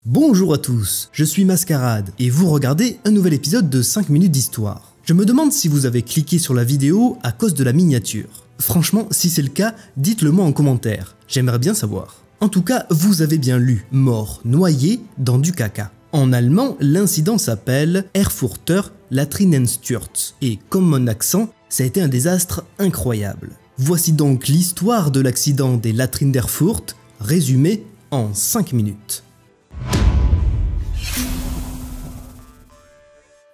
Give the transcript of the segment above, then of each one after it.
Bonjour à tous, je suis Mascarade et vous regardez un nouvel épisode de 5 minutes d'histoire. Je me demande si vous avez cliqué sur la vidéo à cause de la miniature. Franchement, si c'est le cas, dites-le moi en commentaire, j'aimerais bien savoir. En tout cas, vous avez bien lu « Mort noyé dans du caca ». En allemand, l'incident s'appelle « Erfurter Latrinensturz » et comme mon accent, ça a été un désastre incroyable. Voici donc l'histoire de l'accident des latrines d'Erfurt, résumée en 5 minutes.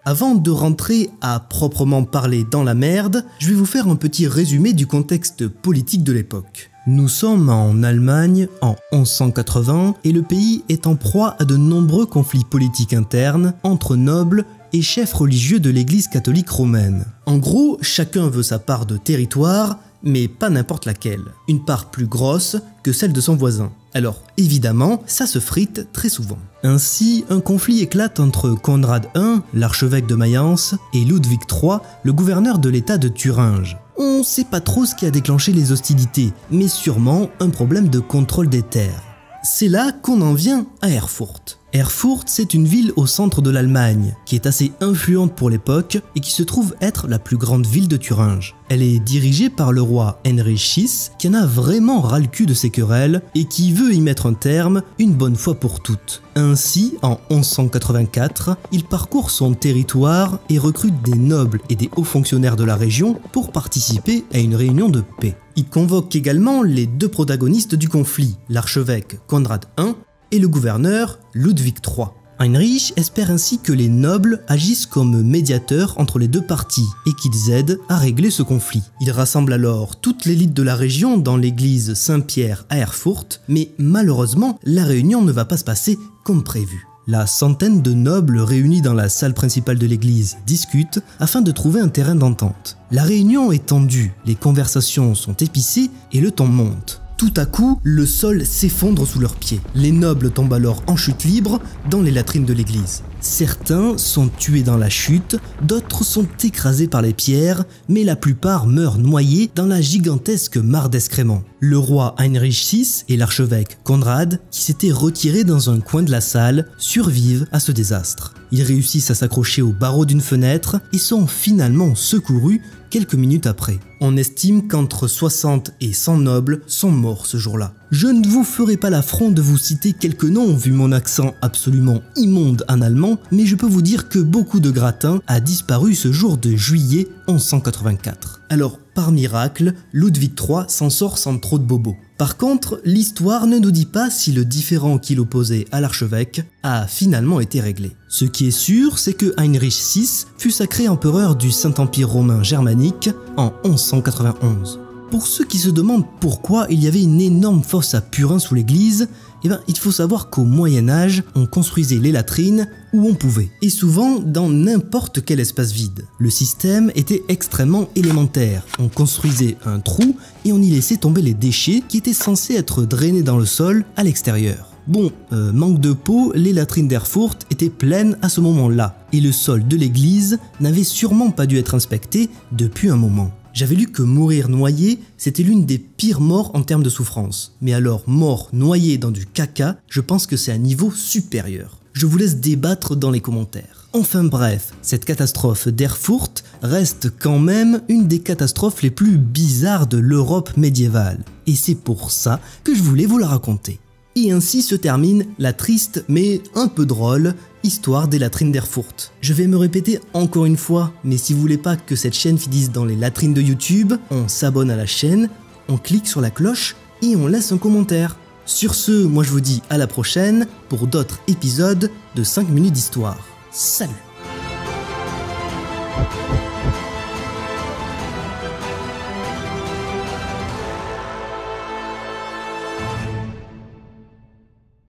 Avant de rentrer à proprement parler dans la merde, je vais vous faire un petit résumé du contexte politique de l'époque. Nous sommes en Allemagne en 1180 et le pays est en proie à de nombreux conflits politiques internes entre nobles et chefs religieux de l'église catholique romaine. En gros, chacun veut sa part de territoire, mais pas n'importe laquelle. Une part plus grosse que celle de son voisin. Alors évidemment, ça se frite très souvent. Ainsi, un conflit éclate entre Conrad I, l'archevêque de Mayence, et Ludwig III, le gouverneur de l'état de Thuringe. On sait pas trop ce qui a déclenché les hostilités, mais sûrement un problème de contrôle des terres. C'est là qu'on en vient à Erfurt. Erfurt, c'est une ville au centre de l'Allemagne, qui est assez influente pour l'époque et qui se trouve être la plus grande ville de Thuringe. Elle est dirigée par le roi Heinrich VI, qui en a vraiment ras le cul de ses querelles et qui veut y mettre un terme une bonne fois pour toutes. Ainsi, en 1184, il parcourt son territoire et recrute des nobles et des hauts fonctionnaires de la région pour participer à une réunion de paix. Il convoque également les deux protagonistes du conflit, l'archevêque Conrad I et le gouverneur Ludwig III. Heinrich espère ainsi que les nobles agissent comme médiateurs entre les deux parties et qu'ils aident à régler ce conflit. Il rassemble alors toute l'élite de la région dans l'église Saint-Pierre à Erfurt, mais malheureusement, la réunion ne va pas se passer comme prévu. La centaine de nobles réunis dans la salle principale de l'église discutent afin de trouver un terrain d'entente. La réunion est tendue, les conversations sont épicées et le ton monte. Tout à coup, le sol s'effondre sous leurs pieds. Les nobles tombent alors en chute libre dans les latrines de l'église. Certains sont tués dans la chute, d'autres sont écrasés par les pierres, mais la plupart meurent noyés dans la gigantesque mare d'excréments. Le roi Heinrich VI et l'archevêque Conrad, qui s'étaient retirés dans un coin de la salle, survivent à ce désastre. Ils réussissent à s'accrocher au barreau d'une fenêtre et sont finalement secourus quelques minutes après. On estime qu'entre 60 et 100 nobles sont morts ce jour-là. Je ne vous ferai pas l'affront de vous citer quelques noms vu mon accent absolument immonde en allemand, mais je peux vous dire que beaucoup de gratin a disparu ce jour de juillet 1184. Alors, par miracle, Ludwig III s'en sort sans trop de bobos. Par contre, l'histoire ne nous dit pas si le différend qui l'opposait à l'archevêque a finalement été réglé. Ce qui est sûr, c'est que Heinrich VI fut sacré empereur du Saint-Empire romain germanique en 1191. Pour ceux qui se demandent pourquoi il y avait une énorme fosse à purin sous l'église, il faut savoir qu'au Moyen-Âge, on construisait les latrines où on pouvait, et souvent dans n'importe quel espace vide. Le système était extrêmement élémentaire. On construisait un trou et on y laissait tomber les déchets qui étaient censés être drainés dans le sol à l'extérieur. Bon, manque de peau, les latrines d'Erfurt étaient pleines à ce moment-là, et le sol de l'église n'avait sûrement pas dû être inspecté depuis un moment. J'avais lu que mourir noyé, c'était l'une des pires morts en termes de souffrance. Mais alors, mort noyé dans du caca, je pense que c'est un niveau supérieur. Je vous laisse débattre dans les commentaires. Enfin bref, cette catastrophe d'Erfurt reste quand même une des catastrophes les plus bizarres de l'Europe médiévale. Et c'est pour ça que je voulais vous la raconter. Et ainsi se termine la triste mais un peu drôle histoire des latrines d'Erfurt. Je vais me répéter encore une fois, mais si vous voulez pas que cette chaîne finisse dans les latrines de YouTube, on s'abonne à la chaîne, on clique sur la cloche et on laisse un commentaire. Sur ce, moi je vous dis à la prochaine pour d'autres épisodes de 5 minutes d'histoire. Salut!